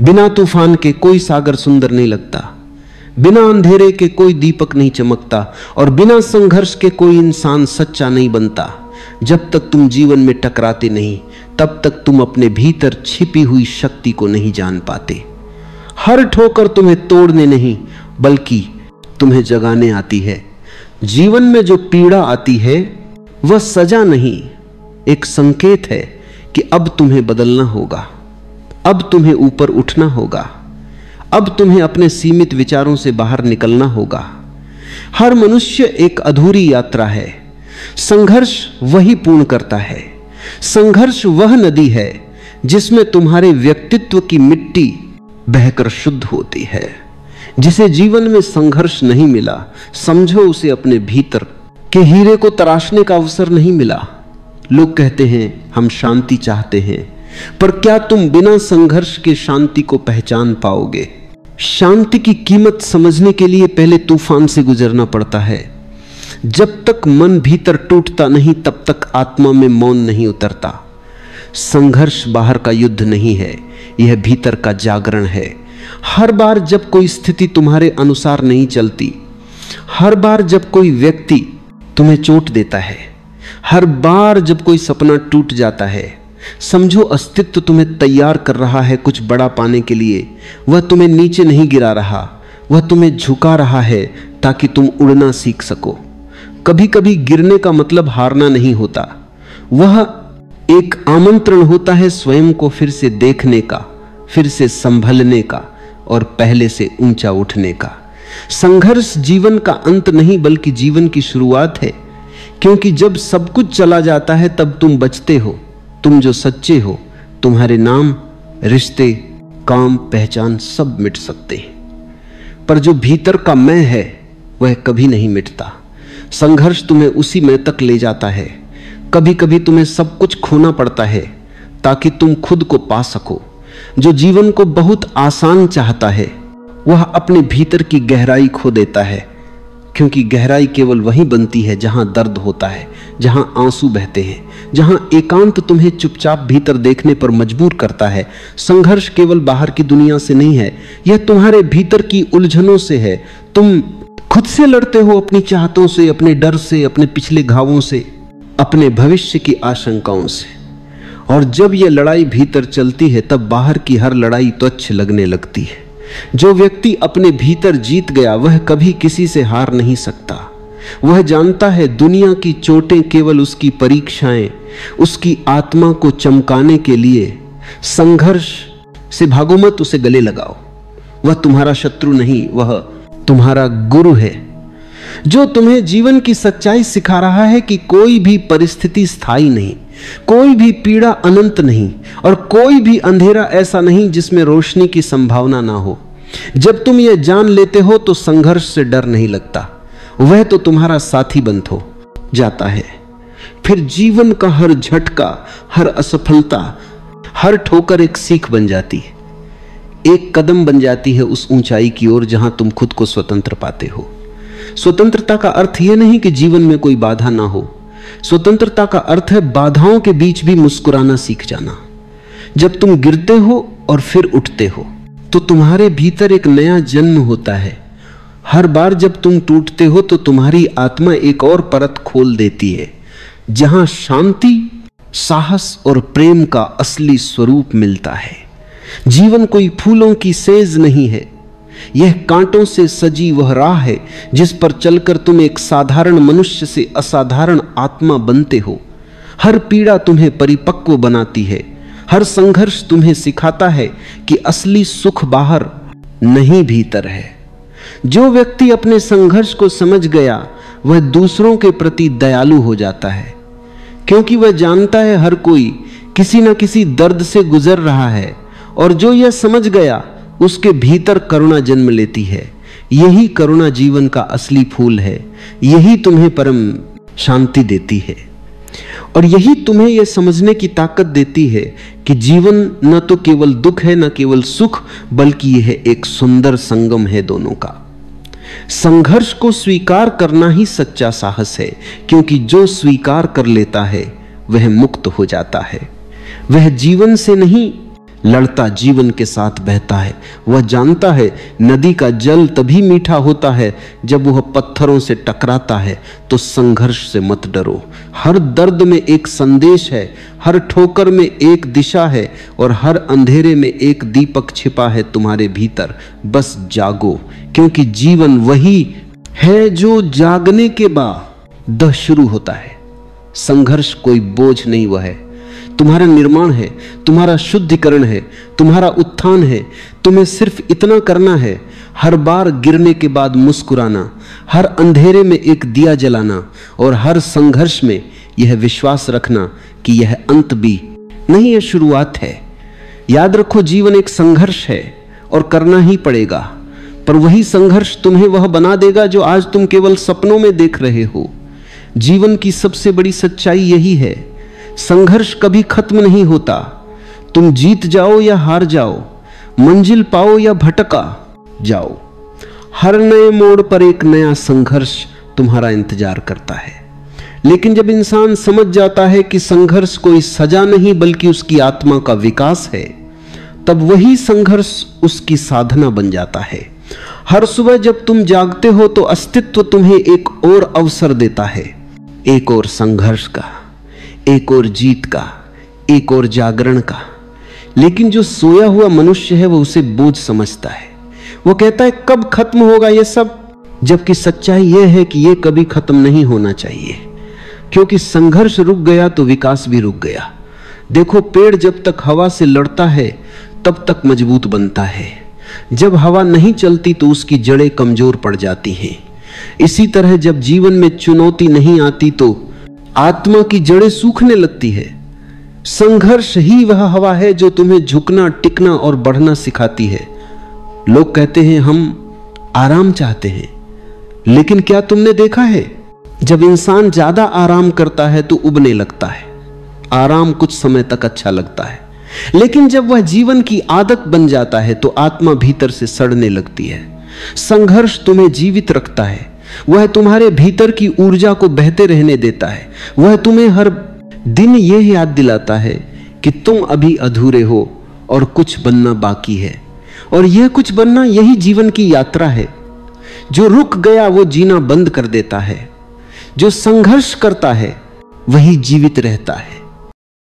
बिना तूफान के कोई सागर सुंदर नहीं लगता, बिना अंधेरे के कोई दीपक नहीं चमकता, और बिना संघर्ष के कोई इंसान सच्चा नहीं बनता। जब तक तुम जीवन में टकराते नहीं, तब तक तुम अपने भीतर छिपी हुई शक्ति को नहीं जान पाते। हर ठोकर तुम्हें तोड़ने नहीं, बल्कि तुम्हें जगाने आती है। जीवन में जो पीड़ा आती है वह सजा नहीं, एक संकेत है कि अब तुम्हें बदलना होगा, अब तुम्हें ऊपर उठना होगा, अब तुम्हें अपने सीमित विचारों से बाहर निकलना होगा। हर मनुष्य एक अधूरी यात्रा है, संघर्ष वही पूर्ण करता है। संघर्ष वह नदी है जिसमें तुम्हारे व्यक्तित्व की मिट्टी बहकर शुद्ध होती है। जिसे जीवन में संघर्ष नहीं मिला, समझो उसे अपने भीतर के हीरे को तराशने का अवसर नहीं मिला। लोग कहते हैं हम शांति चाहते हैं, पर क्या तुम बिना संघर्ष के शांति को पहचान पाओगे? शांति की कीमत समझने के लिए पहले तूफान से गुजरना पड़ता है। जब तक मन भीतर टूटता नहीं, तब तक आत्मा में मौन नहीं उतरता। संघर्ष बाहर का युद्ध नहीं है, यह भीतर का जागरण है। हर बार जब कोई स्थिति तुम्हारे अनुसार नहीं चलती, हर बार जब कोई व्यक्ति तुम्हें चोट देता है, हर बार जब कोई सपना टूट जाता है, समझो अस्तित्व तुम्हें तैयार कर रहा है कुछ बड़ा पाने के लिए। वह तुम्हें नीचे नहीं गिरा रहा, वह तुम्हें झुका रहा है ताकि तुम उड़ना सीख सको। कभी कभी गिरने का मतलब हारना नहीं होता, वह एक आमंत्रण होता है स्वयं को फिर से देखने का, फिर से संभलने का और पहले से ऊंचा उठने का। संघर्ष जीवन का अंत नहीं, बल्कि जीवन की शुरुआत है, क्योंकि जब सब कुछ चला जाता है तब तुम बचते हो। तुम जो सच्चे हो, तुम्हारे नाम, रिश्ते, काम, पहचान सब मिट सकते हैं, पर जो भीतर का मैं है वह कभी नहीं मिटता। संघर्ष तुम्हें उसी मैं तक ले जाता है। कभी कभी तुम्हें सब कुछ खोना पड़ता है ताकि तुम खुद को पा सको। जो जीवन को बहुत आसान चाहता है वह अपने भीतर की गहराई खो देता है, क्योंकि गहराई केवल वहीं बनती है जहां दर्द होता है, जहां आंसू बहते हैं, जहां एकांत तुम्हें चुपचाप भीतर देखने पर मजबूर करता है। संघर्ष केवल बाहर की दुनिया से नहीं है, यह तुम्हारे भीतर की उलझनों से है। तुम खुद से लड़ते हो, अपनी चाहतों से, अपने डर से, अपने पिछले घावों से, अपने भविष्य की आशंकाओं से। और जब यह लड़ाई भीतर चलती है तब बाहर की हर लड़ाई तुच्छ लगने लगती है। जो व्यक्ति अपने भीतर जीत गया वह कभी किसी से हार नहीं सकता। वह जानता है दुनिया की चोटें केवल उसकी परीक्षाएं, उसकी आत्मा को चमकाने के लिए। संघर्ष से भागो मत, उसे गले लगाओ। वह तुम्हारा शत्रु नहीं, वह तुम्हारा गुरु है, जो तुम्हें जीवन की सच्चाई सिखा रहा है कि कोई भी परिस्थिति स्थायी नहीं, कोई भी पीड़ा अनंत नहीं, और कोई भी अंधेरा ऐसा नहीं जिसमें रोशनी की संभावना ना हो। जब तुम यह जान लेते हो तो संघर्ष से डर नहीं लगता, वह तो तुम्हारा साथी बन हो जाता है। फिर जीवन का हर झटका, हर असफलता, हर ठोकर एक सीख बन जाती है, एक कदम बन जाती है उस ऊंचाई की ओर जहां तुम खुद को स्वतंत्र पाते हो। स्वतंत्रता का अर्थ यह नहीं कि जीवन में कोई बाधा ना हो। स्वतंत्रता का अर्थ है बाधाओं के बीच भी मुस्कुराना सीख जाना। जब तुम गिरते हो और फिर उठते हो तो तुम्हारे भीतर एक नया जन्म होता है। हर बार जब तुम टूटते हो तो तुम्हारी आत्मा एक और परत खोल देती है, जहां शांति, साहस और प्रेम का असली स्वरूप मिलता है। जीवन कोई फूलों की सेज नहीं है, यह कांटों से सजी वह राह है जिस पर चलकर तुम एक साधारण मनुष्य से असाधारण आत्मा बनते हो। हर पीड़ा तुम्हें परिपक्व बनाती है, हर संघर्ष तुम्हें सिखाता है कि असली सुख बाहर नहीं भीतर है। जो व्यक्ति अपने संघर्ष को समझ गया वह दूसरों के प्रति दयालु हो जाता है, क्योंकि वह जानता है हर कोई किसी न किसी दर्द से गुजर रहा है, और जो यह समझ गया उसके भीतर करुणा जन्म लेती है। यही करुणा जीवन का असली फूल है, यही तुम्हें परम शांति देती है, और यही तुम्हें यह समझने की ताकत देती है कि जीवन न तो केवल दुख है, न केवल सुख, बल्कि यह एक सुंदर संगम है दोनों का। संघर्ष को स्वीकार करना ही सच्चा साहस है, क्योंकि जो स्वीकार कर लेता है वह मुक्त हो जाता है। वह जीवन से नहीं लड़ता, जीवन के साथ बहता है। वह जानता है नदी का जल तभी मीठा होता है जब वह पत्थरों से टकराता है। तो संघर्ष से मत डरो, हर दर्द में एक संदेश है, हर ठोकर में एक दिशा है, और हर अंधेरे में एक दीपक छिपा है तुम्हारे भीतर। बस जागो, क्योंकि जीवन वही है जो जागने के बाद शुरू होता है। संघर्ष कोई बोझ नहीं, वह है तुम्हारा निर्माण है, तुम्हारा शुद्धिकरण है, तुम्हारा उत्थान है। तुम्हें सिर्फ इतना करना है, हर बार गिरने के बाद मुस्कुराना, हर अंधेरे में एक दिया जलाना, और हर संघर्ष में यह विश्वास रखना कि यह अंत भी नहीं, यह शुरुआत है। याद रखो, जीवन एक संघर्ष है और करना ही पड़ेगा, पर वही संघर्ष तुम्हें वह बना देगा जो आज तुम केवल सपनों में देख रहे हो। जीवन की सबसे बड़ी सच्चाई यही है, संघर्ष कभी खत्म नहीं होता। तुम जीत जाओ या हार जाओ, मंजिल पाओ या भटका जाओ, हर नए मोड़ पर एक नया संघर्ष तुम्हारा इंतजार करता है। लेकिन जब इंसान समझ जाता है कि संघर्ष कोई सजा नहीं बल्कि उसकी आत्मा का विकास है, तब वही संघर्ष उसकी साधना बन जाता है। हर सुबह जब तुम जागते हो तो अस्तित्व तुम्हें एक और अवसर देता है, एक और संघर्ष का, एक और जीत का, एक और जागरण का। लेकिन जो सोया हुआ मनुष्य है वह उसे बोझ समझता है। वो कहता है कब खत्म होगा ये सब, जबकि सच्चाई यह है कि यह कभी खत्म नहीं होना चाहिए, क्योंकि संघर्ष रुक गया तो विकास भी रुक गया। देखो, पेड़ जब तक हवा से लड़ता है तब तक मजबूत बनता है, जब हवा नहीं चलती तो उसकी जड़ें कमजोर पड़ जाती हैं। इसी तरह जब जीवन में चुनौती नहीं आती तो आत्मा की जड़ें सूखने लगती है। संघर्ष ही वह हवा है जो तुम्हें झुकना, टिकना और बढ़ना सिखाती है। लोग कहते हैं हम आराम चाहते हैं, लेकिन क्या तुमने देखा है, जब इंसान ज्यादा आराम करता है तो उबने लगता है। आराम कुछ समय तक अच्छा लगता है, लेकिन जब वह जीवन की आदत बन जाता है तो आत्मा भीतर से सड़ने लगती है। संघर्ष तुम्हें जीवित रखता है, वह तुम्हारे भीतर की ऊर्जा को बहते रहने देता है। वह तुम्हें हर दिन यह याद दिलाता है कि तुम अभी अधूरे हो और कुछ बनना बाकी है, और यह कुछ बनना यही जीवन की यात्रा है। जो रुक गया वो जीना बंद कर देता है, जो संघर्ष करता है वही जीवित रहता है।